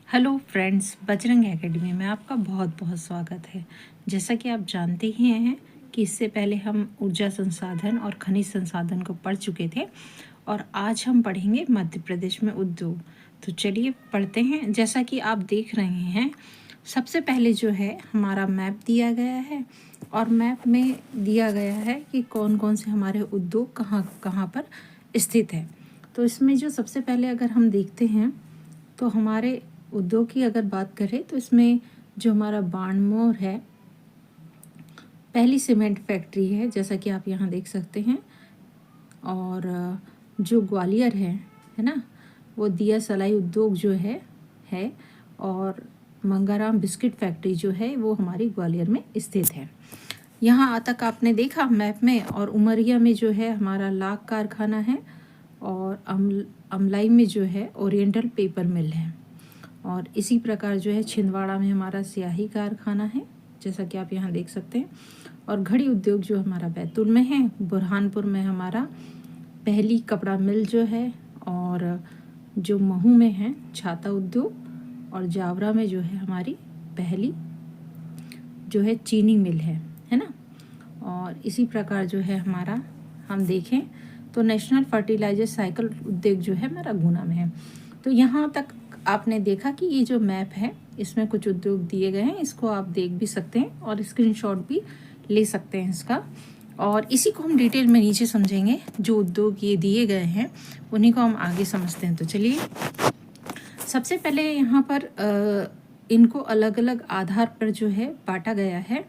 Hello friends, Bajrang academy में आपका बहुत बहुत स्वागत है। जैसा कि आप जानते ही हैं कि इससे पहले हम ऊर्जा संसाधन और खनिज संसाधन को पढ़ चुके थे और आज हम पढ़ेंगे मध्य प्रदेश में उद्योग। तो चलिए पढ़ते हैं। जैसा कि आप देख रहे हैं, सबसे पहले जो है हमारा मैप दिया गया है और मैप में दिया गया है कि कौन कौन से हमारे उद्योग कहाँ कहाँ पर स्थित है। तो इसमें जो सबसे पहले अगर हम देखते हैं तो हमारे उद्योग की अगर बात करें तो इसमें जो हमारा बाणमोर है, पहली सीमेंट फैक्ट्री है जैसा कि आप यहाँ देख सकते हैं। और जो ग्वालियर है ना, वो दिया सलाई उद्योग जो है। और मंगाराम बिस्किट फैक्ट्री जो है वो हमारी ग्वालियर में स्थित है। यहाँ तक आपने देखा मैप में। और उमरिया में जो है हमारा लाख कारखाना है और अमलाई में जो है ओरिएंटल पेपर मिल है। और इसी प्रकार जो है छिंदवाड़ा में हमारा स्याही कारखाना है जैसा कि आप यहाँ देख सकते हैं। और घड़ी उद्योग जो हमारा बैतूल में है। बुरहानपुर में हमारा पहली कपड़ा मिल जो है। और जो महू में है छाता उद्योग। और जावरा में जो है हमारी पहली जो है चीनी मिल है ना। और इसी प्रकार जो है हमारा हम देखें तो नेशनल फर्टिलाइजर साइकिल उद्योग जो है हमारा गुना में है। तो यहाँ तक आपने देखा कि ये जो मैप है इसमें कुछ उद्योग दिए गए हैं, इसको आप देख भी सकते हैं और स्क्रीनशॉट भी ले सकते हैं इसका। और इसी को हम डिटेल में नीचे समझेंगे। जो उद्योग ये दिए गए हैं उन्हीं को हम आगे समझते हैं। तो चलिए, सबसे पहले यहाँ पर इनको अलग अलग आधार पर जो है बांटा गया है।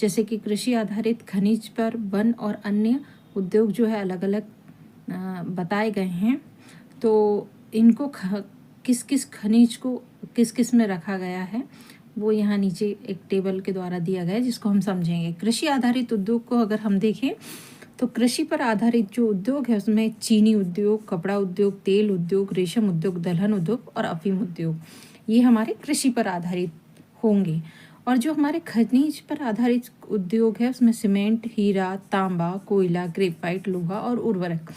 जैसे कि कृषि आधारित, खनिज पर, वन और अन्य उद्योग जो है अलग अलग बताए गए हैं। तो इनको किस किस खनिज को किस किस में रखा गया है वो यहाँ नीचे एक टेबल के द्वारा दिया गया है जिसको हम समझेंगे। कृषि आधारित उद्योग को अगर हम देखें तो कृषि पर आधारित जो उद्योग है उसमें चीनी उद्योग, कपड़ा उद्योग, तेल उद्योग, रेशम उद्योग, दलहन उद्योग और अफीम उद्योग, ये हमारे कृषि पर आधारित होंगे। और जो हमारे खनिज पर आधारित उद्योग है उसमें सीमेंट, हीरा, तांबा, कोयला, ग्रेफाइट, लोहा और उर्वरक,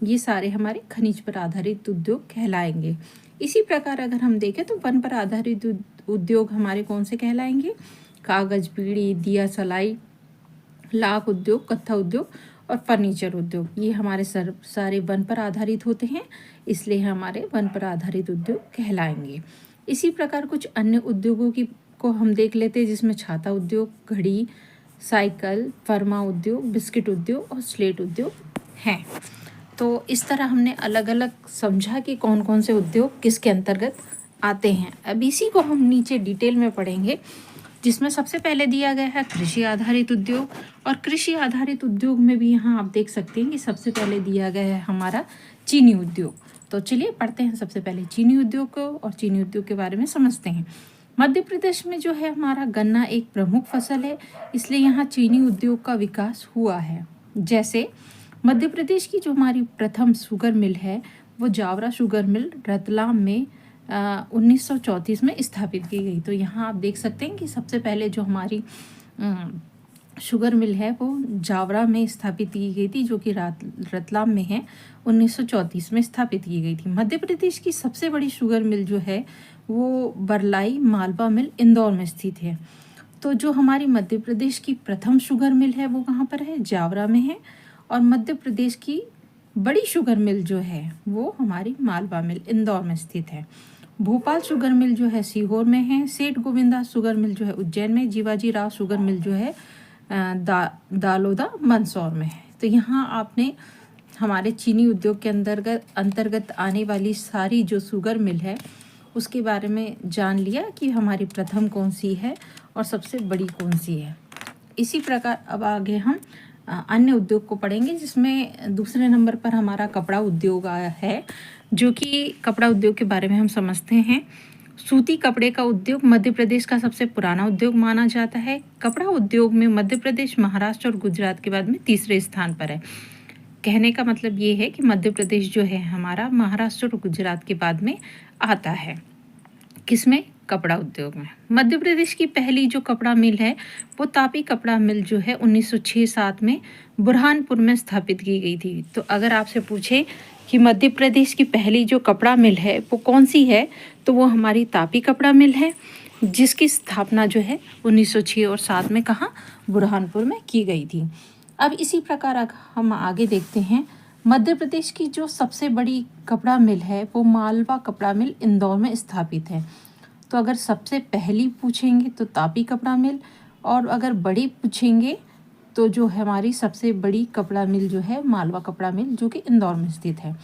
ये सारे हमारे खनिज पर आधारित उद्योग कहलाएंगे। इसी प्रकार अगर हम देखें तो वन पर आधारित उद्योग हमारे कौन से कहलाएंगे? कागज, बीड़ी, दिया सलाई, लाख उद्योग, कत्था उद्योग और फर्नीचर उद्योग, ये हमारे सारे वन पर आधारित होते हैं, इसलिए हमारे वन पर आधारित उद्योग कहलाएंगे। इसी प्रकार कुछ अन्य उद्योगों को हम देख लेते हैं जिसमें छाता उद्योग, घड़ी, साइकिल, फर्मा उद्योग, बिस्किट उद्योग और स्लेट उद्योग हैं। तो इस तरह हमने अलग अलग समझा कि कौन कौन से उद्योग किसके अंतर्गत आते हैं। अब इसी को हम नीचे डिटेल में पढ़ेंगे, जिसमें सबसे पहले दिया गया है कृषि आधारित उद्योग। और कृषि आधारित उद्योग में भी यहाँ आप देख सकते हैं कि सबसे पहले दिया गया है हमारा चीनी उद्योग। तो चलिए पढ़ते हैं सबसे पहले चीनी उद्योग को और चीनी उद्योग के बारे में समझते हैं। मध्य प्रदेश में जो है हमारा गन्ना एक प्रमुख फसल है, इसलिए यहाँ चीनी उद्योग का विकास हुआ है। जैसे मध्य प्रदेश की जो हमारी प्रथम शुगर मिल है वो जावरा शुगर मिल रतलाम में 1934 में स्थापित की गई। तो यहाँ आप देख सकते हैं कि सबसे पहले जो हमारी शुगर मिल है वो जावरा में स्थापित की गई थी, जो कि रतलाम में है, 1934 में स्थापित की गई थी। मध्य प्रदेश की सबसे बड़ी शुगर मिल जो है वो बरलाई मालवा मिल इंदौर में स्थित है। तो जो हमारी मध्य प्रदेश की प्रथम शुगर मिल है वो कहाँ पर है? जावरा में है। और मध्य प्रदेश की बड़ी शुगर मिल जो है वो हमारी मालवा मिल इंदौर में स्थित है। भोपाल शुगर मिल जो है सीहोर में है। सेठ गोविंदा शुगर मिल जो है उज्जैन में। जीवाजी राव शुगर मिल जो है दालोदा मंदसौर में है। तो यहाँ आपने हमारे चीनी उद्योग के अंतर्गत आने वाली सारी जो शुगर मिल है उसके बारे में जान लिया कि हमारी प्रथम कौन सी है और सबसे बड़ी कौन सी है। इसी प्रकार अब आगे हम अन्य उद्योग को पढ़ेंगे, जिसमें दूसरे नंबर पर हमारा कपड़ा उद्योग आया है। जो कि कपड़ा उद्योग के बारे में हम समझते हैं। सूती कपड़े का उद्योग मध्य प्रदेश का सबसे पुराना उद्योग माना जाता है। कपड़ा उद्योग में मध्य प्रदेश, महाराष्ट्र और गुजरात के बाद में तीसरे स्थान पर है। कहने का मतलब ये है कि मध्य प्रदेश जो है हमारा महाराष्ट्र और गुजरात के बाद में आता है। किसमें? कपड़ा उद्योग में। मध्य प्रदेश की पहली जो कपड़ा मिल है वो तापी कपड़ा मिल जो है 1906-7 में बुरहानपुर में स्थापित की गई थी। तो अगर आपसे पूछे कि मध्य प्रदेश की पहली जो कपड़ा मिल है वो कौन सी है, तो वो हमारी तापी कपड़ा मिल है, जिसकी स्थापना जो है 1906 और 7 में कहाँ, बुरहानपुर में की गई थी। अब इसी प्रकार हम आगे देखते हैं। मध्य प्रदेश की जो सबसे बड़ी कपड़ा मिल है वो मालवा कपड़ा मिल इंदौर में स्थापित है। तो अगर सबसे पहली पूछेंगे तो तापी कपड़ा मिल, और अगर बड़ी पूछेंगे तो जो हमारी सबसे बड़ी कपड़ा मिल जो है मालवा कपड़ा मिल, जो कि इंदौर में स्थित है।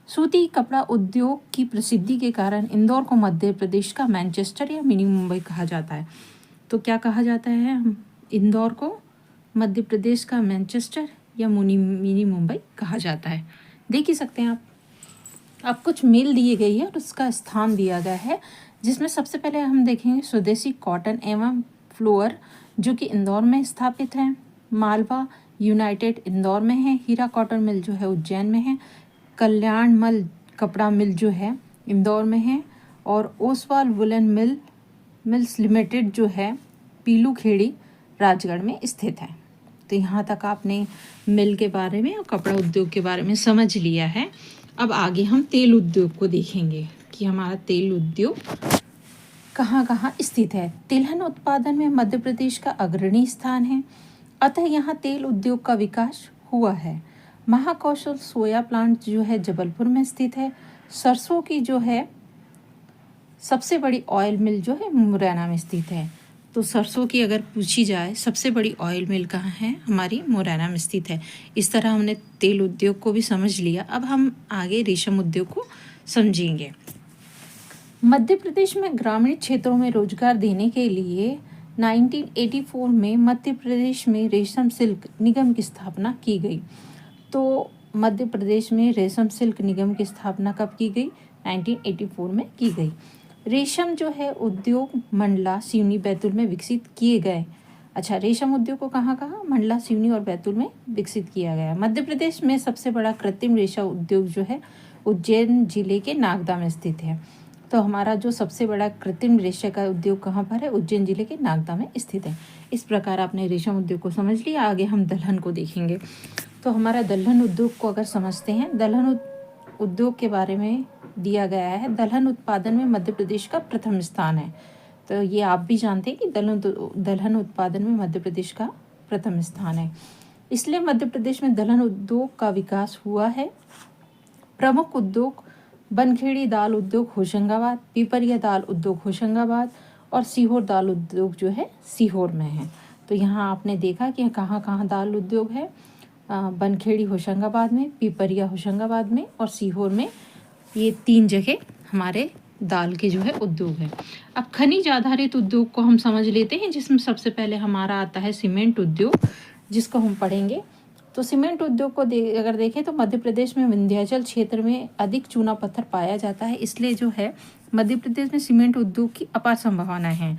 सूती कपड़ा उद्योग की प्रसिद्धि के कारण इंदौर को मध्य प्रदेश का मैनचेस्टर या मिनी मुंबई कहा जाता है। तो क्या कहा जाता है, इंदौर को मध्य प्रदेश का मैनचेस्टर या मिनी मुंबई कहा जाता है। देख ही सकते हैं आप कुछ मिल दिए गई है और उसका स्थान दिया गया है, जिसमें सबसे पहले हम देखेंगे स्वदेशी कॉटन एवं फ्लोअर, जो कि इंदौर में स्थापित है। मालवा यूनाइटेड इंदौर में है। हीरा कॉटन मिल जो है उज्जैन में है। कल्याण मल कपड़ा मिल जो है इंदौर में है। और ओसवाल वुलन मिल्स लिमिटेड जो है पीलूखेड़ी राजगढ़ में स्थित है। तो यहाँ तक आपने मिल के बारे में और कपड़ा उद्योग के बारे में समझ लिया है। अब आगे हम तेल उद्योग को देखेंगे कि हमारा तेल उद्योग कहाँ कहाँ स्थित है। तिलहन उत्पादन में मध्य प्रदेश का अग्रणी स्थान है, अतः यहाँ तेल उद्योग का विकास हुआ है। महाकौशल सोया प्लांट जो है जबलपुर में स्थित है। सरसों की जो है सबसे बड़ी ऑयल मिल जो है मुरैना में स्थित है। तो सरसों की अगर पूछी जाए सबसे बड़ी ऑयल मिल कहाँ है, हमारी मुरैना में स्थित है। इस तरह हमने तेल उद्योग को भी समझ लिया। अब हम आगे रेशम उद्योग को समझेंगे। मध्य प्रदेश में ग्रामीण क्षेत्रों में रोजगार देने के लिए 1984 में मध्य प्रदेश में रेशम सिल्क निगम की स्थापना की गई। तो मध्य प्रदेश में रेशम सिल्क निगम की स्थापना कब की गई, 1984 में की गई। रेशम जो है उद्योग मंडला, सिवनी, बैतूल में विकसित किए गए। अच्छा, रेशम उद्योग को कहाँ मंडला, सिवनी और बैतूल में विकसित किया गया। मध्य प्रदेश में सबसे बड़ा कृत्रिम रेशा उद्योग जो है उज्जैन जिले के नागदा में स्थित है। तो हमारा जो सबसे बड़ा कृत्रिम रेशा का उद्योग कहाँ पर है, उज्जैन जिले के नागदा में स्थित है। इस प्रकार आपने रेशम उद्योग को समझ लिया। आगे हम दलहन को देखेंगे। तो हमारा दलहन उद्योग को अगर समझते हैं, दलहन उद्योग के बारे में दिया गया है। दलहन उत्पादन में मध्य प्रदेश का प्रथम स्थान है। तो ये आप भी जानते हैं कि दलहन उत्पादन में मध्य प्रदेश का प्रथम स्थान है, इसलिए मध्य प्रदेश में दलहन उद्योग का विकास हुआ है। प्रमुख उद्योग बनखेड़ी दाल उद्योग होशंगाबाद, पिपरिया दाल उद्योग होशंगाबाद और सीहोर दाल उद्योग जो है सीहोर में है। तो यहाँ आपने देखा कि कहाँ कहाँ दाल उद्योग है, बनखेड़ी होशंगाबाद में, पिपरिया होशंगाबाद में और सीहोर में। ये 3 जगह हमारे दाल के जो है उद्योग है। अब खनिज आधारित उद्योग को हम समझ लेते हैं, जिसमें सबसे पहले हमारा आता है सीमेंट उद्योग, जिसको हम पढ़ेंगे। तो सीमेंट उद्योग को अगर देखें तो मध्य प्रदेश में विंध्याचल क्षेत्र में अधिक चूना पत्थर पाया जाता है, इसलिए जो है मध्य प्रदेश में सीमेंट उद्योग की अपार संभावना है।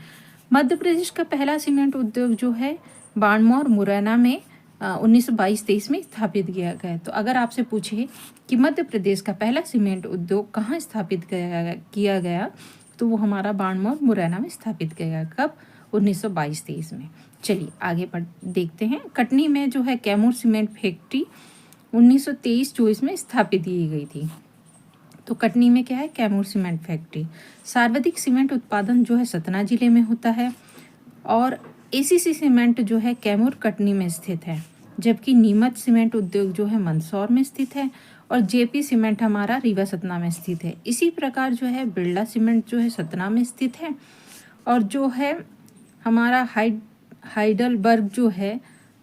मध्य प्रदेश का पहला सीमेंट उद्योग जो है बाड़मौर मुरैना में 1922-23 में स्थापित किया गया। तो अगर आपसे पूछे कि मध्य प्रदेश का पहला सीमेंट उद्योग कहाँ स्थापित किया गया, तो वो हमारा बाड़मौर मुरैना में स्थापित किया गया। कब, 1922-23 में। चलिए आगे देखते हैं। कटनी में जो है कैमूर सीमेंट फैक्ट्री 1923-24 में स्थापित की गई थी। तो कटनी में क्या है, कैमूर सीमेंट फैक्ट्री। सर्वाधिक सीमेंट उत्पादन जो है सतना जिले में होता है, और एसीसी सीमेंट जो है कैमूर कटनी में स्थित है, जबकि नीमच सीमेंट उद्योग जो है मंदसौर में स्थित है, और जेपी सीमेंट हमारा रीवा सतना में स्थित है। इसी प्रकार जो है बिरला सीमेंट जो है सतना में स्थित है, और जो है हमारा हाइडलबर्ग जो है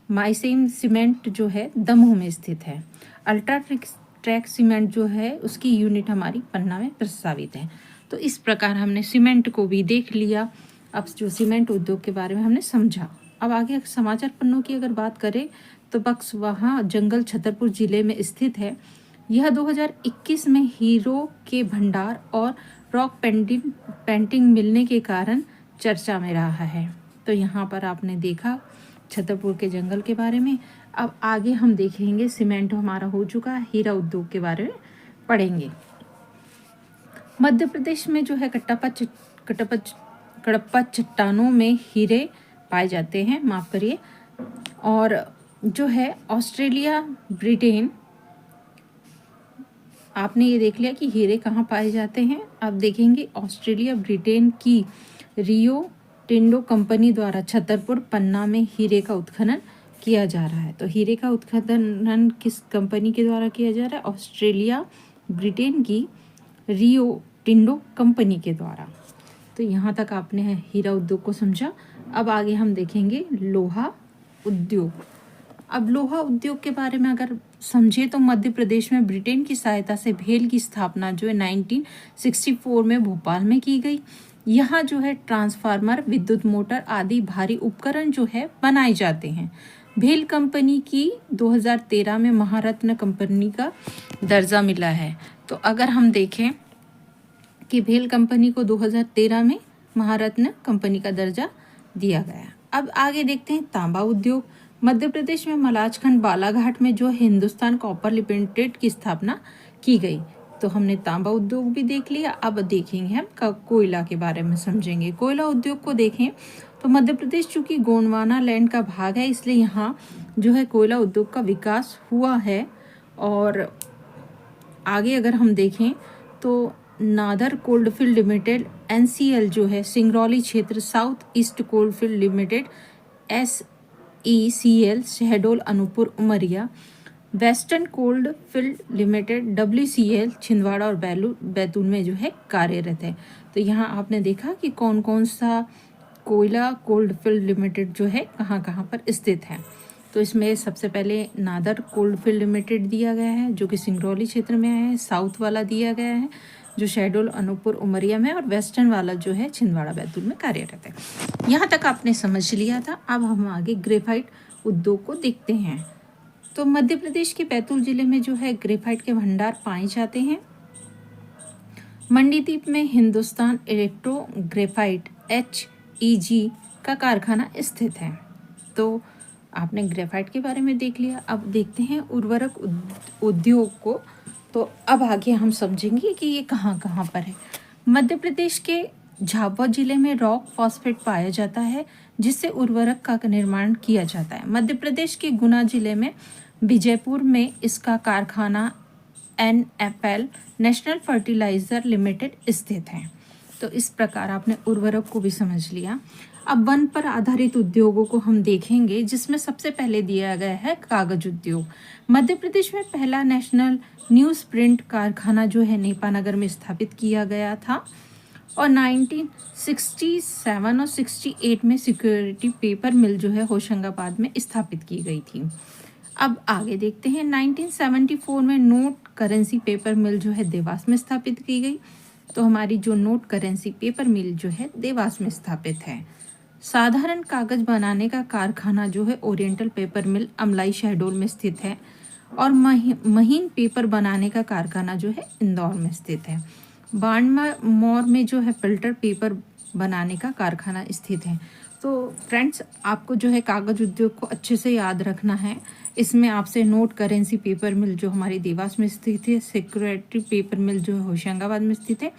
माइसेम सीमेंट जो है दमोह में स्थित है। अल्ट्रा ट्रैक सीमेंट जो है उसकी यूनिट हमारी पन्ना में प्रस्तावित है। तो इस प्रकार हमने सीमेंट को भी देख लिया। अब जो सीमेंट उद्योग के बारे में हमने समझा। अब आगे समाचार पन्नों की अगर बात करें तो बक्सवाहा जंगल छतरपुर जिले में स्थित है। यह 2021 में हीरो के भंडार और रॉक पेंटिंग मिलने के कारण चर्चा में रहा है। तो यहाँ पर आपने देखा छतरपुर के जंगल के बारे में। अब आगे हम देखेंगे, सीमेंट हमारा हो चुका है, हीरा उद्योग के बारे में पढ़ेंगे। मध्य प्रदेश में जो है कडप्पा चट्टानों में हीरे पाए जाते हैं, माफ़ करिए। और जो है ऑस्ट्रेलिया, ब्रिटेन, आपने ये देख लिया कि हीरे कहाँ पाए जाते हैं। अब देखेंगे ऑस्ट्रेलिया, ब्रिटेन की रियो टिंडो कंपनी द्वारा छतरपुर, पन्ना में हीरे का उत्खनन किया जा रहा है। तो हीरे का उत्खनन किस कंपनी के द्वारा किया जा रहा है? ऑस्ट्रेलिया, ब्रिटेन की रियो टिंडो कंपनी के द्वारा। तो यहाँ तक आपने हीरा उद्योग को समझा। अब आगे हम देखेंगे लोहा उद्योग। अब लोहा उद्योग के बारे में अगर समझे तो मध्य प्रदेश में ब्रिटेन की सहायता से भेल की स्थापना जो है 1964 में भोपाल में की गई। यहाँ जो है ट्रांसफार्मर, विद्युत मोटर आदि भारी उपकरण जो है बनाए जाते हैं। भेल कंपनी की 2013 में महारत्न कंपनी का दर्जा मिला है। तो अगर हम देखें कि भेल कंपनी को 2013 में महारत्न कंपनी का दर्जा दिया गया। अब आगे देखते हैं तांबा उद्योग। मध्य प्रदेश में मलाजखंड बालाघाट में जो हिंदुस्तान कॉपर लिमिटेड की स्थापना की गई। तो हमने तांबा उद्योग भी देख लिया। अब देखेंगे हम कोयला के बारे में समझेंगे। कोयला उद्योग को देखें तो मध्य प्रदेश चूँकि गोंडवाना लैंड का भाग है, इसलिए यहाँ जो है कोयला उद्योग का विकास हुआ है। और आगे अगर हम देखें तो नादर कोल्डफील्ड लिमिटेड NCL जो है सिंगरौली क्षेत्र, south east coalfield limited SECL Shahdol, Anuppur, Umaria, western cold field limited WCL Chhindwara और बैतूल में जो है कार्यरत है। तो यहाँ आपने देखा कि कौन कौन सा कोयला कोल्ड फील्ड लिमिटेड जो है कहाँ कहाँ पर स्थित है। तो इसमें सबसे पहले नादर कोल्ड फील्ड लिमिटेड दिया गया है जो कि सिंगरौली क्षेत्र में है, साउथ वाला दिया गया है जो शहडोल, अनूपपुर, उमरिया में, और वेस्टर्न वाला जो है छिंदवाड़ा बैतूल में कार्यरत है। यहाँ तक आपने समझ लिया था। अब हम आगे ग्रेफाइट उद्योग को देखते हैं। तो मध्य प्रदेश के बैतूल जिले में जो है ग्रेफाइट के भंडार पाए जाते हैं। मंडीदीप में हिंदुस्तान इलेक्ट्रो ग्रेफाइट HEG का कारखाना स्थित है। तो आपने ग्रेफाइट के बारे में देख लिया। अब देखते हैं उर्वरक उद्योग को। तो अब आगे हम समझेंगे कि ये कहाँ कहाँ पर है। मध्य प्रदेश के झाबुआ जिले में रॉक फॉस्फेट पाया जाता है जिससे उर्वरक का निर्माण किया जाता है। मध्य प्रदेश के गुना जिले में विजयपुर में इसका कारखाना NFL नेशनल फर्टिलाइजर लिमिटेड स्थित है। तो इस प्रकार आपने उर्वरक को भी समझ लिया। अब वन पर आधारित उद्योगों को हम देखेंगे जिसमें सबसे पहले दिया गया है कागज उद्योग। मध्य प्रदेश में पहला नेशनल न्यूज़ प्रिंट कारखाना जो है नेपानगर में स्थापित किया गया था और 1967 और 68 में सिक्योरिटी पेपर मिल जो है होशंगाबाद में स्थापित की गई थी। अब आगे देखते हैं 1974 में नोट करेंसी पेपर मिल जो है देवास में स्थापित की गई। तो हमारी जो नोट करेंसी पेपर मिल जो है देवास में स्थापित है। साधारण कागज बनाने का कारखाना जो है ओरिएंटल पेपर मिल अमलाई शहडोल में स्थित है और महीन पेपर बनाने का कारखाना जो है इंदौर में स्थित है। बाड़मेर में जो है फिल्टर पेपर बनाने का कारखाना स्थित है। तो फ्रेंड्स, आपको जो है कागज उद्योग को अच्छे से याद रखना है। इसमें आपसे नोट करेंसी पेपर मिल जो हमारी देवास में स्थित है, सिक्योरिटी पेपर मिल जो है होशंगाबाद में स्थित है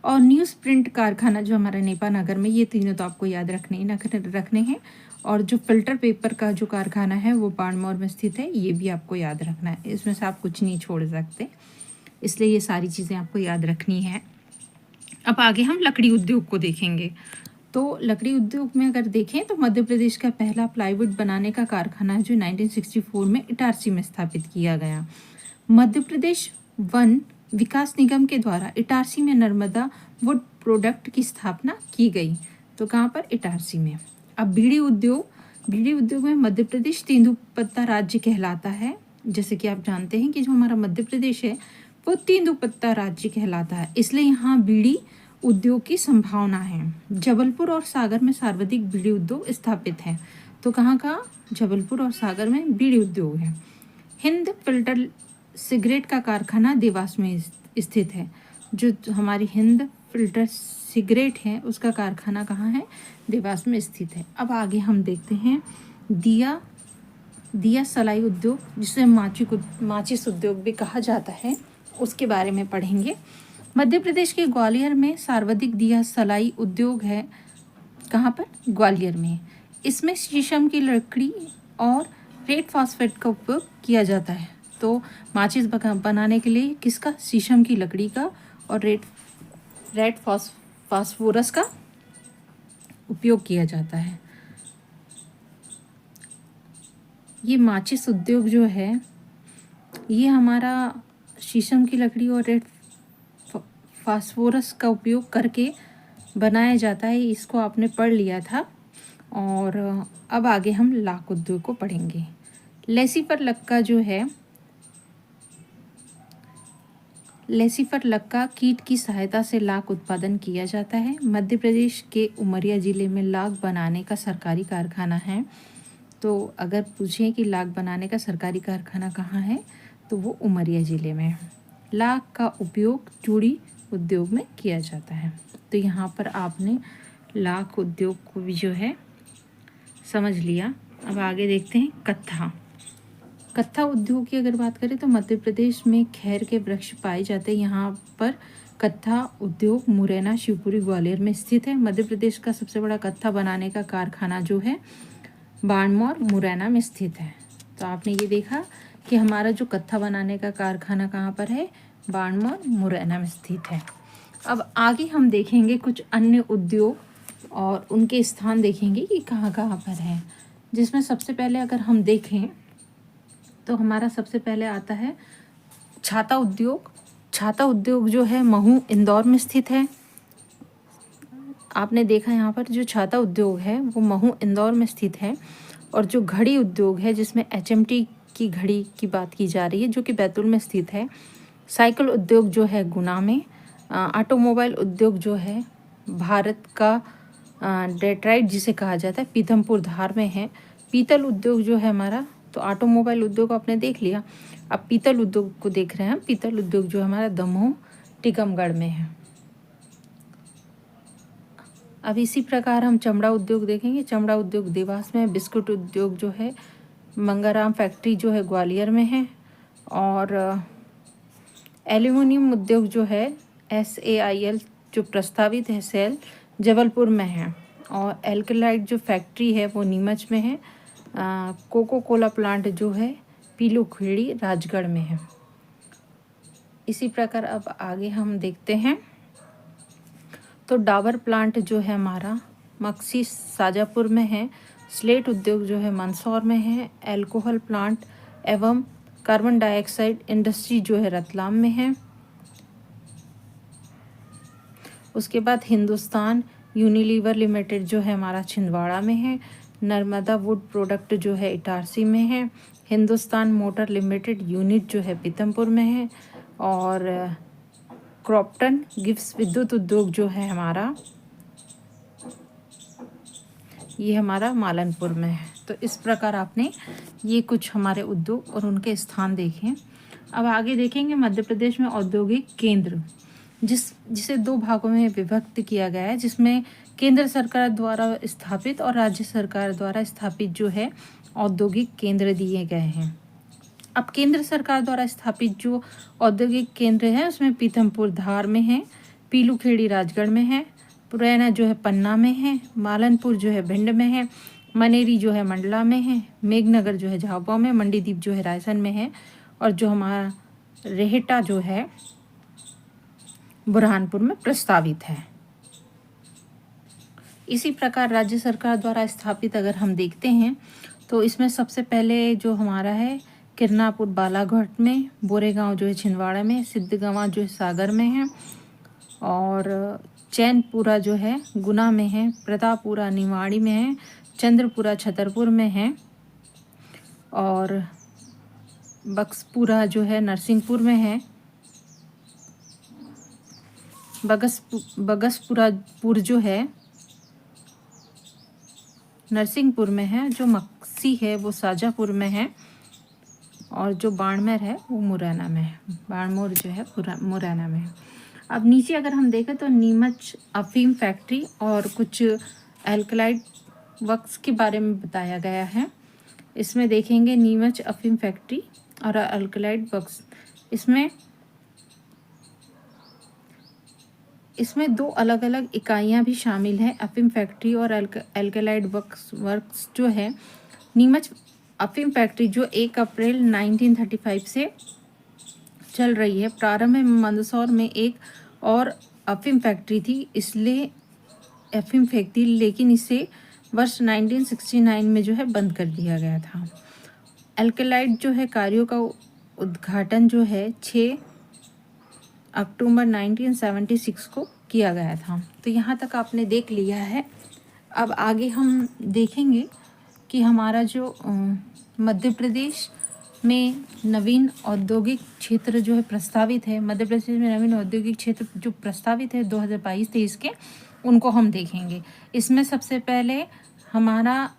और न्यूज़ प्रिंट कारखाना जो हमारा नेपानगर में, ये तीनों तो आपको याद रखने हैं। और जो फिल्टर पेपर का जो कारखाना है वो बाड़मेर में स्थित है, ये भी आपको याद रखना है। इसमें से आप कुछ नहीं छोड़ सकते, इसलिए ये सारी चीज़ें आपको याद रखनी है। अब आगे हम लकड़ी उद्योग को देखेंगे। तो लकड़ी उद्योग में अगर देखें तो मध्य प्रदेश का पहला प्लाईवुड बनाने का कारखाना है जो 1964 में इटारसी में स्थापित किया गया। मध्य प्रदेश वन विकास निगम के द्वारा इटारसी में नर्मदा वुड प्रोडक्ट की स्थापना की गई। तो कहाँ पर? इटारसी में। अब बीड़ी उद्योग में मध्य प्रदेश तेंदुपत्ता राज्य कहलाता है। जैसे कि आप जानते हैं कि जो हमारा मध्य प्रदेश है वो तेंदुपत्ता राज्य कहलाता है, इसलिए यहाँ बीड़ी उद्योग की संभावना है। जबलपुर और सागर में सर्वाधिक बीड़ी उद्योग स्थापित है। तो कहाँ का? जबलपुर और सागर में बीड़ी उद्योग है। हिंद फिल्टर सिगरेट का कारखाना देवास में स्थित है। जो हमारी हिंद फिल्टर सिगरेट है उसका कारखाना कहाँ है? देवास में स्थित है। अब आगे हम देखते हैं दिया सलाई उद्योग, जिसे माचिस उद्योग भी कहा जाता है, उसके बारे में पढ़ेंगे। मध्य प्रदेश के ग्वालियर में सर्वाधिक दिया सलाई उद्योग है। कहाँ पर? ग्वालियर में। इसमें शीशम की लकड़ी और रेड फास्फेट का उपयोग किया जाता है। तो माचिस बनाने के लिए किसका? शीशम की लकड़ी का और रेड फास्फोरस का उपयोग किया जाता है। ये माचिस उद्योग जो है ये हमारा शीशम की लकड़ी और रेड फास्फोरस का उपयोग करके बनाया जाता है। इसको आपने पढ़ लिया था। और अब आगे हम लाख उद्योग को पढ़ेंगे। लेसिफर लक्का जो है, लेसिफर लक्का कीट की सहायता से लाख उत्पादन किया जाता है। मध्य प्रदेश के उमरिया जिले में लाख बनाने का सरकारी कारखाना है। तो अगर पूछें कि लाख बनाने का सरकारी कारखाना कहाँ है, तो वो उमरिया ज़िले में है। लाख का उपयोग चूड़ी उद्योग में किया जाता है। तो यहाँ पर आपने लाख उद्योग को भी जो है समझ लिया। अब आगे देखते हैं कत्था। कत्था उद्योग की अगर बात करें तो मध्य प्रदेश में खैर के वृक्ष पाए जाते हैं। यहाँ पर कत्था उद्योग मुरैना, शिवपुरी, ग्वालियर में स्थित है। मध्य प्रदेश का सबसे बड़ा कत्था बनाने का कारखाना जो है बाणमौर, मुरैना में स्थित है। तो आपने ये देखा कि हमारा जो कत्था बनाने का कारखाना कहाँ पर है? बाणमौर, मुरैना में स्थित है। अब आगे हम देखेंगे कुछ अन्य उद्योग और उनके स्थान देखेंगे कि कहाँ कहाँ पर है। जिसमें सबसे पहले अगर हम देखें तो हमारा सबसे पहले आता है छाता उद्योग। छाता उद्योग जो है महू, इंदौर में स्थित है। आपने देखा यहाँ पर जो छाता उद्योग है वो महू, इंदौर में स्थित है। और जो घड़ी उद्योग है जिसमें HMT की घड़ी की बात की जा रही है जो कि बैतूल में स्थित है। साइकिल उद्योग जो है गुना में। ऑटोमोबाइल उद्योग जो है भारत का डेट्राइट जिसे कहा जाता है पीथमपुर, धार में है। पीतल उद्योग जो है हमारा, तो ऑटोमोबाइल उद्योग आपने देख लिया। अब पीतल उद्योग को देख रहे हैं। पीतल उद्योग जो हमारा दमोह, टीकमगढ़ में है। अब इसी प्रकार हम चमड़ा उद्योग देखेंगे। चमड़ा उद्योग देवास में है। बिस्कुट उद्योग जो है मंगाराम फैक्ट्री जो है ग्वालियर में है। और एल्यूमिनियम उद्योग जो है SAIL जो प्रस्तावित है सेल, जबलपुर में है। और एल्कलाइट जो फैक्ट्री है वो नीमच में है। कोको कोला प्लांट जो है पीलूखेड़ी, राजगढ़ में है। इसी प्रकार अब आगे हम देखते हैं तो डाबर प्लांट जो है हमारा मक्सी, शाजापुर में है। स्लेट उद्योग जो है मंदसौर में है। एल्कोहल प्लांट एवं कार्बन डाइऑक्साइड इंडस्ट्री जो है रतलाम में है। उसके बाद हिंदुस्तान यूनिलीवर लिमिटेड जो है हमारा छिंदवाड़ा में है। नर्मदा वुड प्रोडक्ट जो है इटारसी में है। हिंदुस्तान मोटर लिमिटेड यूनिट जो है पीतमपुर में है। और क्रॉम्पटन गिब्स विद्युत उद्योग जो है हमारा, ये हमारा मालनपुर में है। तो इस प्रकार आपने ये कुछ हमारे उद्योग और उनके स्थान देखें। अब आगे देखेंगे मध्य प्रदेश में औद्योगिक केंद्र, जिसे दो भागों में विभक्त किया गया है। जिसमें केंद्र सरकार द्वारा स्थापित और राज्य सरकार द्वारा स्थापित जो है औद्योगिक केंद्र दिए गए हैं। अब केंद्र सरकार द्वारा स्थापित जो औद्योगिक केंद्र है उसमें पीथमपुर धार में है। पीलूखेड़ी राजगढ़ में है। पुरैना जो है पन्ना में है। मालनपुर जो है भिंड में है। मनेरी जो है मंडला में है। मेघनगर जो है झाबुआ में। मंडीदीप जो है रायसन में है। और जो हमारा रेहटा जो है बुरहानपुर में प्रस्तावित है। इसी प्रकार राज्य सरकार द्वारा स्थापित अगर हम देखते हैं तो इसमें सबसे पहले जो हमारा है किरनापुर बालाघाट में, बोरेगांव जो है छिंदवाड़ा में, सिद्धगंवा जो है सागर में है। और चैनपुरा जो है गुना में है। प्रतापपुरा निवाड़ी में है। चंद्रपुरा छतरपुर में है। और बक्सपुरा जो है नरसिंहपुर में है। बगसपुरापुर जो है नरसिंहपुर में है। जो मक्सी है वो शाजापुर में है। और जो बाड़मेर है वो मुरैना में है। बाड़मोर जो है मुरैना में है। अब नीचे अगर हम देखें तो नीमच अफीम फैक्ट्री और कुछ एल्कलाइड वर्क्स के बारे में बताया गया है। इसमें देखेंगे नीमच अफीम फैक्ट्री और अल्कलाइड वर्क्स। इसमें इसमें दो अलग अलग इकाइयाँ भी शामिल हैं, अफीम फैक्ट्री और एल्केलाइड वर्क्स जो है। नीमच अफीम फैक्ट्री जो 1 अप्रैल 1935 से चल रही है। प्रारंभ में मंदसौर में एक और अफीम फैक्ट्री थी, इसलिए अफीम फैक्ट्री, लेकिन इसे वर्ष 1969 में जो है बंद कर दिया गया था। एल्केलाइड जो है कार्यों का उद्घाटन जो है 6 अक्टूबर 1976 को किया गया था। तो यहाँ तक आपने देख लिया है। अब आगे हम देखेंगे कि हमारा जो मध्य प्रदेश में नवीन औद्योगिक क्षेत्र जो है प्रस्तावित है, मध्य प्रदेश में नवीन औद्योगिक क्षेत्र जो प्रस्तावित है 2022-23 के, उनको हम देखेंगे। इसमें सबसे पहले हमारा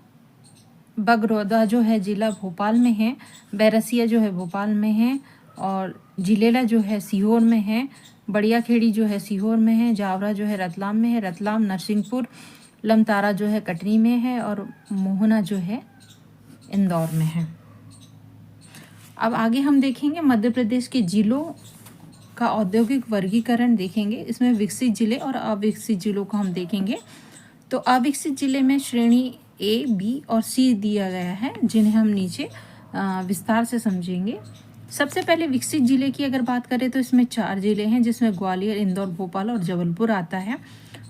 बगरौदा जो है ज़िला भोपाल में है, बैरसिया जो है भोपाल में है, और जिलेला जो है सीहोर में है, बढ़िया खेड़ी जो है सीहोर में है, जावरा जो है रतलाम में है, रतलाम नरसिंहपुर, लमतारा जो है कटनी में है, और मोहना जो है इंदौर में है। अब आगे हम देखेंगे मध्य प्रदेश के जिलों का औद्योगिक वर्गीकरण देखेंगे। इसमें विकसित जिले और अविकसित जिलों को हम देखेंगे। तो अविकसित जिले में श्रेणी ए, बी और सी दिया गया है, जिन्हें हम नीचे विस्तार से समझेंगे। सबसे पहले विकसित जिले की अगर बात करें तो इसमें 4 जिले हैं, जिसमें ग्वालियर, इंदौर, भोपाल और जबलपुर आता है।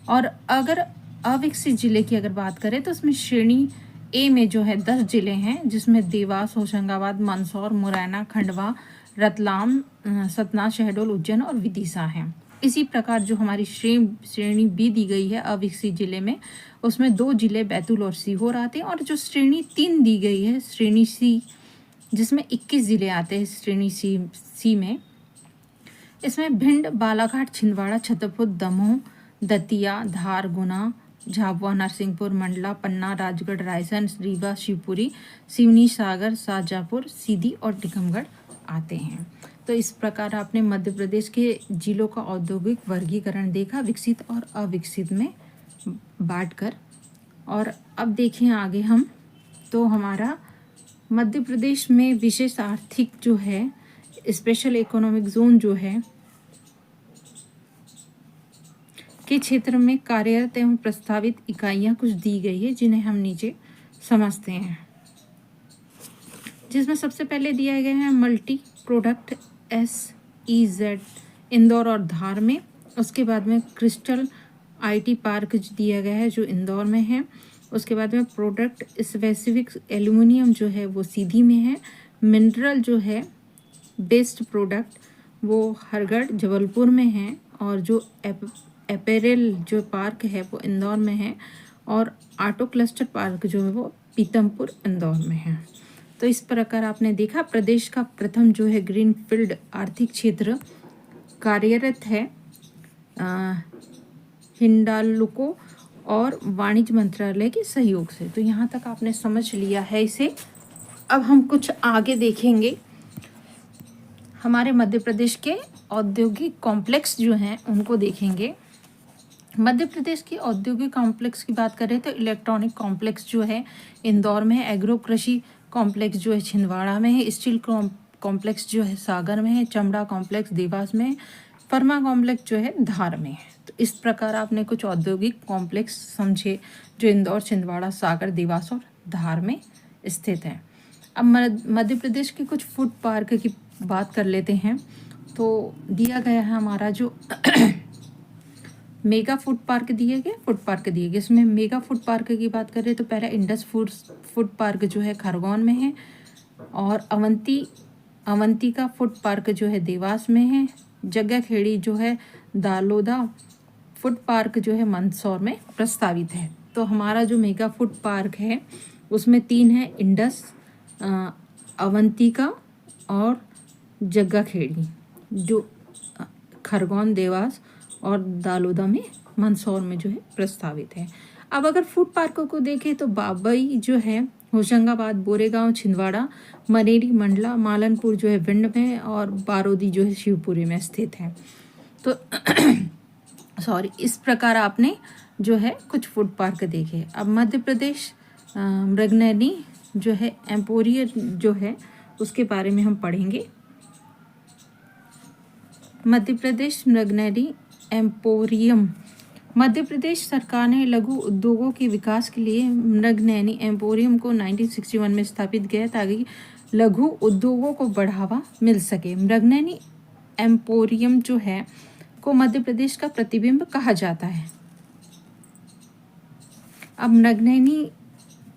और अगर अविकसित जिले की अगर बात करें तो इसमें श्रेणी ए में जो है 10 जिले हैं, जिसमें देवास, होशंगाबाद, मंदसौर, मुरैना, खंडवा, रतलाम, सतना, शहडोल, उज्जैन और विदिशा हैं। इसी प्रकार जो हमारी श्रेणी बी दी गई है अविकसित जिले में, उसमें 2 जिले बैतूल और सीहोर आते हैं। और जो श्रेणी 3 दी गई है श्रेणी सी, जिसमें 21 जिले आते हैं श्रेणी सी में, इसमें भिंड, बालाघाट, छिंदवाड़ा, छतरपुर, दमोह, दतिया, धार, गुना, झाबुआ, नरसिंहपुर, मंडला, पन्ना, राजगढ़, रायसेन, रीवा, शिवपुरी, सिवनी, सागर, शाजापुर, सीधी और टीकमगढ़ आते हैं। तो इस प्रकार आपने मध्य प्रदेश के जिलों का औद्योगिक वर्गीकरण देखा, विकसित और अविकसित में बांटकर। और अब देखें आगे हम, तो हमारा मध्य प्रदेश में विशेष आर्थिक जो है, स्पेशल इकोनॉमिक जोन जो है के क्षेत्र में कार्यरत एवं प्रस्तावित इकाइयाँ कुछ दी गई है, जिन्हें हम नीचे समझते हैं। जिसमें सबसे पहले दिया गया है मल्टी प्रोडक्ट SEZ इंदौर और धार में। उसके बाद में क्रिस्टल IT पार्क दिया गया है जो इंदौर में है। उसके बाद में प्रोडक्ट स्पेसिफिक एल्यूमिनियम जो है वो सीधी में है। मिनरल जो है बेस्ड प्रोडक्ट वो हरगढ़ जबलपुर में है। और जो एपेरेल जो पार्क है वो इंदौर में है। और ऑटो क्लस्टर पार्क जो है वो पीतमपुर इंदौर में है। तो इस प्रकार आपने देखा प्रदेश का प्रथम जो है ग्रीन फील्ड आर्थिक क्षेत्र कार्यरत है हिंडाल्को और वाणिज्य मंत्रालय के सहयोग से। तो यहाँ तक आपने समझ लिया है इसे। अब हम कुछ आगे देखेंगे, हमारे मध्य प्रदेश के औद्योगिक कॉम्प्लेक्स जो हैं उनको देखेंगे। मध्य प्रदेश की औद्योगिक कॉम्प्लेक्स की बात करें तो इलेक्ट्रॉनिक कॉम्प्लेक्स जो है इंदौर में है, एग्रो कृषि कॉम्प्लेक्स जो है छिंदवाड़ा में है, स्टील कॉम्प्लेक्स जो है सागर में है, चमड़ा कॉम्प्लेक्स देवास में है, फर्मा कॉम्प्लेक्स जो है धार में है। तो इस प्रकार आपने कुछ औद्योगिक कॉम्प्लेक्स समझे जो इंदौर, छिंदवाड़ा, सागर, देवास और धार में स्थित है। अब मध्य प्रदेश के कुछ फूड पार्क की बात कर लेते हैं। तो दिया गया है हमारा जो मेगा फूड पार्क दिए गए। इसमें मेगा फूड पार्क की बात करें तो पहला इंडस फूड पार्क जो है खरगोन में है। और अवंतिका फूड पार्क जो है देवास में है। जग्गा खेड़ी जो है दालोदा फूड पार्क जो है मंदसौर में प्रस्तावित है। तो हमारा जो मेगा फूड पार्क है उसमें 3 है, इंडस, अवंतिका और जग्गा खेड़ी, जो खरगोन, देवास और दालोदा में मंदसौर में जो है प्रस्तावित है। अब अगर फूड पार्कों को देखें तो बाबई जो है होशंगाबाद, बोरेगांव, छिंदवाड़ा, मनेरी, मंडला, मालनपुर जो है भिंड में और बारोदी जो है शिवपुरी में स्थित है। तो इस प्रकार आपने जो है कुछ फूड पार्क देखे। अब मध्य प्रदेश मृगनयनी जो है एम्पोरियर जो है उसके बारे में हम पढ़ेंगे। मध्य प्रदेश मृगनयनी एम्पोरियम। मध्य प्रदेश सरकार ने लघु उद्योगों के विकास के लिए मृगनयनी एम्पोरियम को 1961 में स्थापित किया ताकि लघु उद्योगों को बढ़ावा मिल सके। मृगनयनी एम्पोरियम जो है को मध्य प्रदेश का प्रतिबिंब कहा जाता है। अब मृगनयनी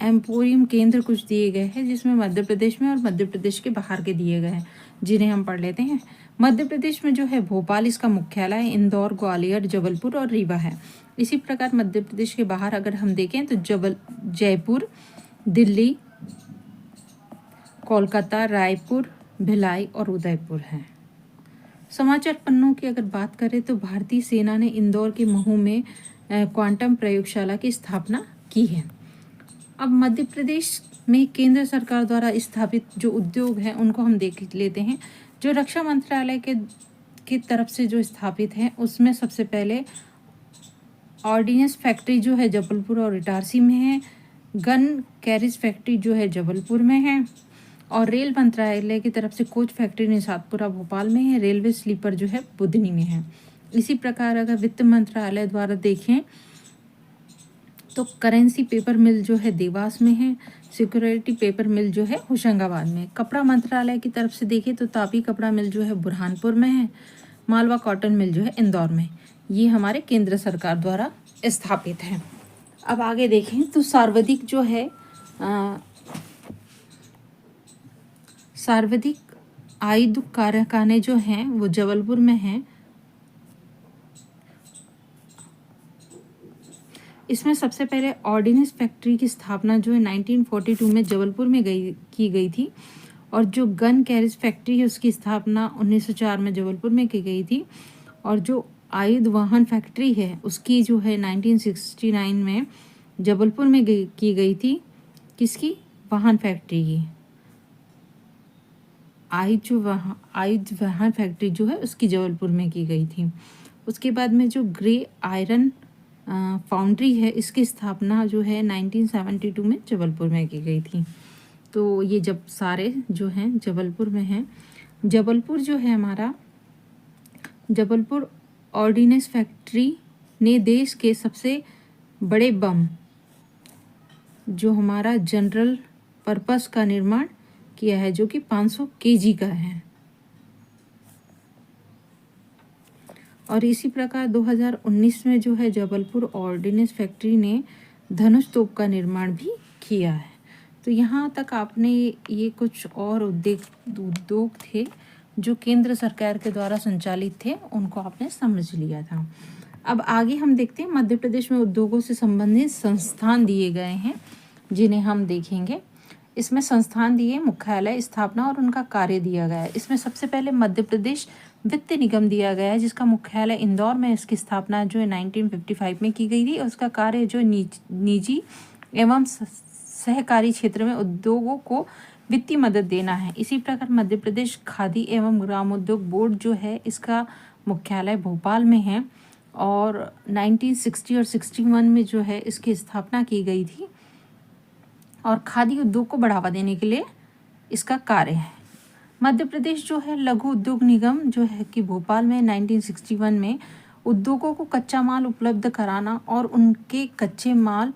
एम्पोरियम केंद्र कुछ दिए गए हैं जिसमें मध्य प्रदेश में और मध्य प्रदेश के बाहर के दिए गए हैं, जिन्हें हम पढ़ लेते हैं। मध्य प्रदेश में जो है भोपाल इसका मुख्यालय, इंदौर, ग्वालियर, जबलपुर और रीवा है। इसी प्रकार मध्य प्रदेश के बाहर अगर हम देखें तो जयपुर, दिल्ली, कोलकाता, रायपुर, भिलाई और उदयपुर है। समाचार पन्नों की अगर बात करें तो भारतीय सेना ने इंदौर के महू में क्वांटम प्रयोगशाला की स्थापना की है। अब मध्य प्रदेश में केंद्र सरकार द्वारा स्थापित जो उद्योग हैं उनको हम देख लेते हैं। जो रक्षा मंत्रालय के तरफ से जो स्थापित है उसमें सबसे पहले ऑर्डिनेंस फैक्ट्री जो है जबलपुर और इटारसी में है, गन कैरिज फैक्ट्री जो है जबलपुर में है, और रेल मंत्रालय की तरफ से कोच फैक्ट्री निशातपुरा भोपाल में है, रेलवे स्लीपर जो है बुधनी में है। इसी प्रकार अगर वित्त मंत्रालय द्वारा देखें तो करेंसी पेपर मिल जो है देवास में है, सिक्योरिटी पेपर मिल जो है होशंगाबाद में। कपड़ा मंत्रालय की तरफ से देखें तो तापी कपड़ा मिल जो है बुरहानपुर में है, मालवा कॉटन मिल जो है इंदौर में। ये हमारे केंद्र सरकार द्वारा स्थापित है। अब आगे देखें तो सर्वाधिक जो है सर्वाधिक आयुध कारखाने जो हैं वो जबलपुर में हैं। इसमें सबसे पहले ऑर्डिनेंस फैक्ट्री की स्थापना जो है 1942 में जबलपुर में की गई थी, और जो गन कैरिज फैक्ट्री है उसकी स्थापना 1904 में जबलपुर में की गई थी, और जो आयुध वाहन फैक्ट्री है उसकी जो है 1969 में जबलपुर में की गई थी। किसकी? वाहन फैक्ट्री की। आयुध वाहन फैक्ट्री जो है उसकी जबलपुर में की गई थी। उसके बाद में जो ग्रे आयरन फाउंड्री है इसकी स्थापना जो है 1972 में जबलपुर में की गई थी। तो ये जब सारे जो हैं जबलपुर में हैं। जबलपुर जो है हमारा, जबलपुर ऑर्डिनेंस फैक्ट्री ने देश के सबसे बड़े बम जो हमारा जनरल पर्पस का निर्माण किया है, जो कि 500 केजी का है। और इसी प्रकार 2019 में जो है जबलपुर ऑर्डिनेंस फैक्ट्री ने धनुष तोप का निर्माण भी किया है। तो यहाँ तक आपने ये कुछ और उद्योग थे जो केंद्र सरकार के द्वारा संचालित थे, उनको आपने समझ लिया था। अब आगे हम देखते हैं मध्य प्रदेश में उद्योगों से संबंधित संस्थान दिए गए हैं जिन्हें हम देखेंगे। इसमें संस्थान दिए, मुख्यालय, स्थापना और उनका कार्य दिया गया है। इसमें सबसे पहले मध्य प्रदेश वित्त निगम दिया गया है जिसका मुख्यालय इंदौर में, इसकी स्थापना जो है 1955 में की गई थी, और उसका कार्य जो निजी एवं सहकारी क्षेत्र में उद्योगों को वित्तीय मदद देना है। इसी प्रकार मध्य प्रदेश खादी एवं ग्रामोद्योग बोर्ड जो है इसका मुख्यालय भोपाल में है, और 1960 और 61 में जो है इसकी स्थापना की गई थी, और खादी उद्योग को बढ़ावा देने के लिए इसका कार्य है। मध्य प्रदेश जो है लघु उद्योग निगम जो है कि भोपाल में 1961 में उद्योगों को कच्चा माल उपलब्ध कराना और उनके कच्चे माल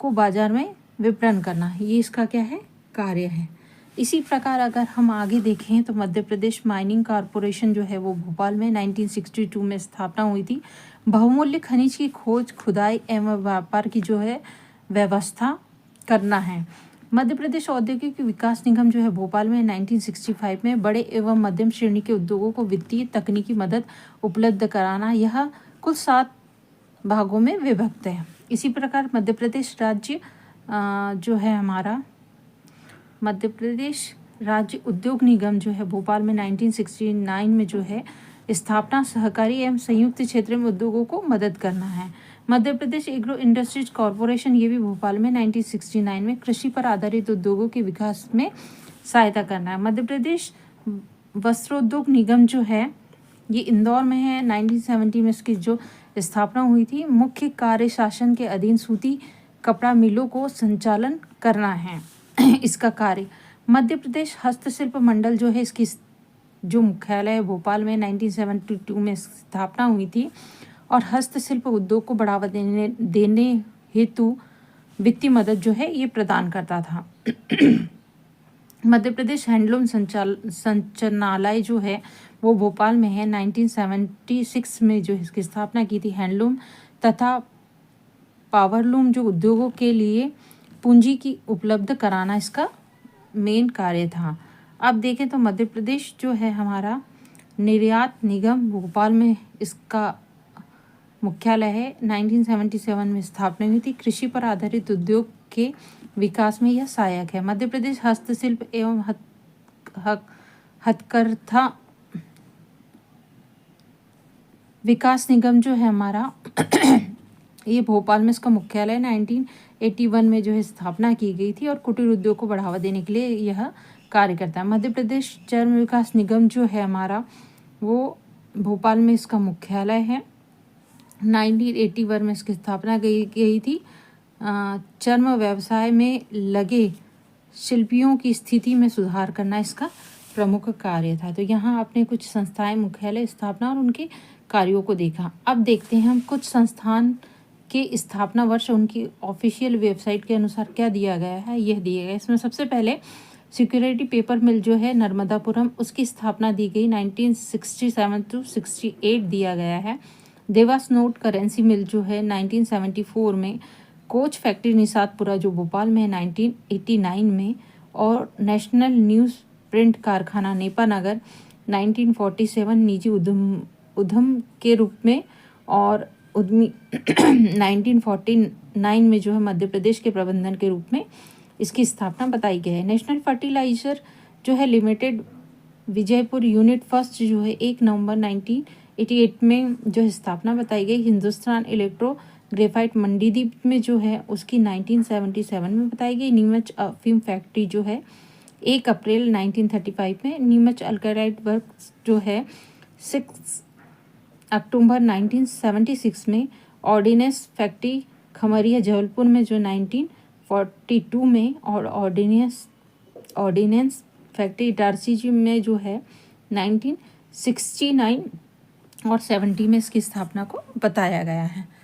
को बाजार में विपणन करना, ये इसका क्या है? कार्य है। इसी प्रकार अगर हम आगे देखें तो मध्य प्रदेश माइनिंग कॉरपोरेशन जो है वो भोपाल में 1962 में स्थापना हुई थी। बहुमूल्य खनिज की खोज, खुदाई एवं व्यापार की जो है व्यवस्था करना है। मध्य प्रदेश औद्योगिक विकास निगम जो है भोपाल में 1965 में बड़े एवं मध्यम श्रेणी के उद्योगों को वित्तीय तकनीकी मदद उपलब्ध कराना, यह कुल 7 भागों में विभक्त है। इसी प्रकार मध्य प्रदेश राज्य जो है हमारा मध्य प्रदेश राज्य उद्योग निगम जो है भोपाल में 1969 में जो है स्थापना सहकारी एवं संयुक्त क्षेत्र में उद्योगों को मदद करना है। Madhya Pradesh agro industries corporation ये भी भोपाल में 1969 में कृषि पर आधारित उद्योगों के विकास में सहायता करना है। मध्य प्रदेश वस्त्रोद्योग निगम जो है ये इंदौर में है, 1970 में इसकी जो स्थापना हुई थी। मुख्य कार्य शासन के अधीन सूती कपड़ा मिलों को संचालन करना है इसका कार्य। मध्य प्रदेश हस्तशिल्प मंडल जो है इसकी जो मुख्यालय है भोपाल में 1972 में स्थापना हुई थी और हस्तशिल्प उद्योग को बढ़ावा देने हेतु वित्तीय मदद जो है ये प्रदान करता था। मध्य प्रदेश हैंडलूम संचालनालय जो है वो भोपाल में है। 1976 में जो इसकी स्थापना की थी। हैंडलूम तथा पावरलूम जो उद्योगों के लिए पूंजी की उपलब्ध कराना इसका मेन कार्य था। अब देखें तो मध्य प्रदेश जो है हमारा निर्यात निगम भोपाल में इसका मुख्यालय है। 1977 में स्थापना हुई थी। कृषि पर आधारित उद्योग के विकास में यह सहायक है। मध्य प्रदेश हस्तशिल्प एवं हथकरघा विकास निगम जो है हमारा ये भोपाल में इसका मुख्यालय 1981 में जो है स्थापना की गई थी और कुटीर उद्योग को बढ़ावा देने के लिए यह कार्य करता है। मध्य प्रदेश चर्म विकास निगम जो है हमारा वो भोपाल में इसका मुख्यालय है। 1981 में इसकी स्थापना गई थी। चर्म व्यवसाय में लगे शिल्पियों की स्थिति में सुधार करना इसका प्रमुख कार्य था। तो यहाँ आपने कुछ संस्थाएं, मुख्यालय, स्थापना और उनके कार्यों को देखा। अब देखते हैं हम कुछ संस्थान के स्थापना वर्ष उनकी ऑफिशियल वेबसाइट के अनुसार क्या दिया गया है, यह दिया गया है। इसमें सबसे पहले सिक्योरिटी पेपर मिल जो है नर्मदापुरम, उसकी स्थापना दी गई 1967 to 68 दिया गया है। देवास नोट करेंसी मिल जो है 1974 में। कोच फैक्ट्री निषादपुरा जो भोपाल में है 1989 में। और नेशनल न्यूज़ प्रिंट कारखाना नेपानगर 1947 निजी उद्यम के रूप में और उद्यमी 1949 में जो है मध्य प्रदेश के प्रबंधन के रूप में इसकी स्थापना बताई गई है। नेशनल फर्टिलाइजर जो है लिमिटेड विजयपुर यूनिट फर्स्ट जो है 1 नवंबर 1988 में जो है स्थापना बताई गई। हिंदुस्तान इलेक्ट्रो ग्रेफाइट मंडीदीप में जो है उसकी 1977 में बताई गई। नीमच अफीम फैक्ट्री जो है 1 अप्रैल 1935 में। नीमच अल्कलाइड वर्क्स जो है 6 अक्टूबर 1976 में। ऑर्डिनेंस फैक्ट्री खमरिया जबलपुर में जो 1942 में। और ऑर्डिनेंस फैक्ट्री इटारसी में जो है 1969 और 70 में इसकी स्थापना को बताया गया है।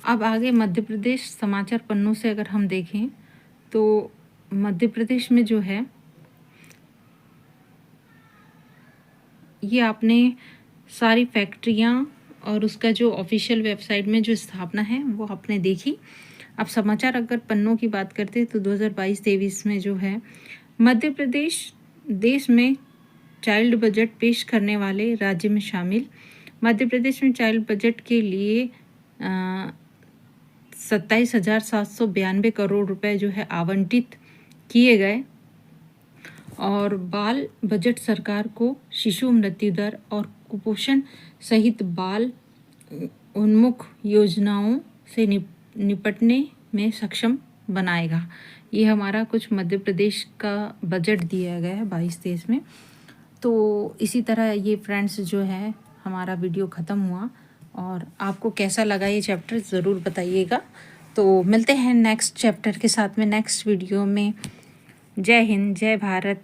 अब आगे मध्य प्रदेश समाचार पन्नों से अगर हम देखें तो मध्य प्रदेश में जो है ये आपने सारी फैक्ट्रियां और उसका जो ऑफिशियल वेबसाइट में जो स्थापना है वो आपने देखी। अब समाचार अगर पन्नों की बात करते हैं तो 2022-23 में जो है मध्य प्रदेश देश में चाइल्ड बजट पेश करने वाले राज्य में शामिल। मध्य प्रदेश में चाइल्ड बजट के लिए 27,792 करोड़ रुपए जो है आवंटित किए गए। और बाल बजट सरकार को शिशु मृत्यु दर और कुपोषण सहित बाल उन्मुख योजनाओं से निपटने में सक्षम बनाएगा। ये हमारा कुछ मध्य प्रदेश का बजट दिया गया है 22-23 में। तो इसी तरह ये फ्रेंड्स जो है हमारा वीडियो ख़त्म हुआ और आपको कैसा लगा ये चैप्टर ज़रूर बताइएगा। तो मिलते हैं नेक्स्ट चैप्टर के साथ में नेक्स्ट वीडियो में। जय हिंद, जय भारत।